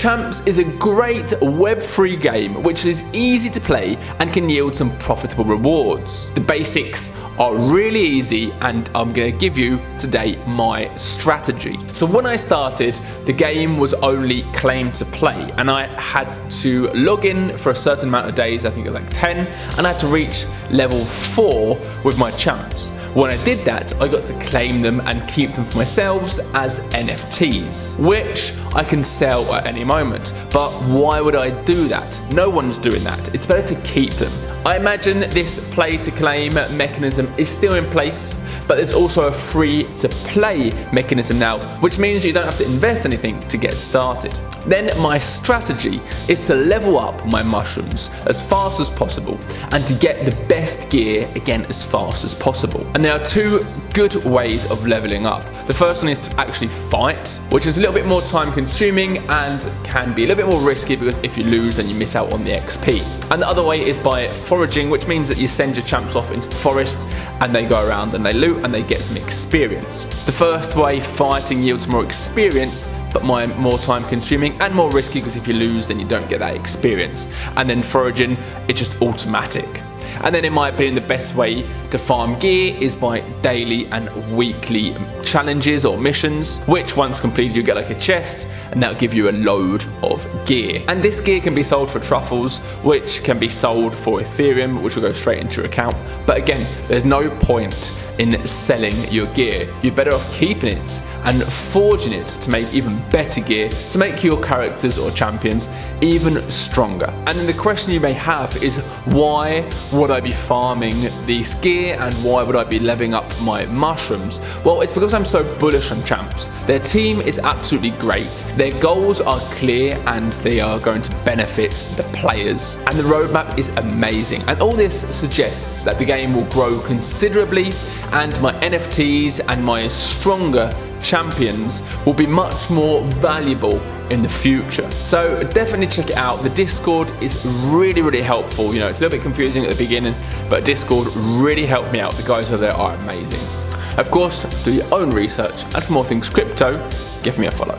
CHAMPZ is a great Web3 game which is easy to play and can yield some profitable rewards. The basics are really easy and I'm going to give you today my strategy. So when I started, the game was only claim to play and I had to log in for a certain amount of days, I think it was like 10, and I had to reach level 4 with my CHAMPZ. When I did that, I got to claim them and keep them for myself as NFTs, which I can sell at any moment. But why would I do that? No one's doing that. It's better to keep them. I imagine this play to claim mechanism is still in place, but there's also a free to play mechanism now, which means you don't have to invest anything to get started. Then my strategy is to level up my mushrooms as fast as possible and to get the best gear again as fast as possible. And there are two good ways of leveling up. The first one is to actually fight, which is a little bit more time consuming and can be a little bit more risky because if you lose then you miss out on the XP. And the other way is by foraging, which means that you send your champs off into the forest and they go around and they loot and they get some experience. The first way, fighting, yields more experience, but more time consuming and more risky because if you lose then you don't get that experience. And then foraging, it's just automatic. And then in my opinion, the best way to farm gear is by daily and weekly challenges or missions, which once completed you get like a chest and that'll give you a load of gear. And this gear can be sold for truffles, which can be sold for Ethereum, which will go straight into your account. But again, there's no point in selling your gear. You're better off keeping it and forging it to make even better gear, to make your characters or champions even stronger. And then the question you may have is, why would I be farming this gear and why would I be leveling up my mushrooms? Well, it's because I'm so bullish on CHAMPZ. Their team is absolutely great. Their goals are clear and they are going to benefit the players. And the roadmap is amazing. And all this suggests that the game will grow considerably and my NFTs and my stronger champions will be much more valuable in the future. So definitely check it out. The Discord is really helpful. You know, it's a little bit confusing at the beginning, but Discord really helped me out. The guys over there are amazing. Of course, do your own research, and for more things crypto, give me a follow.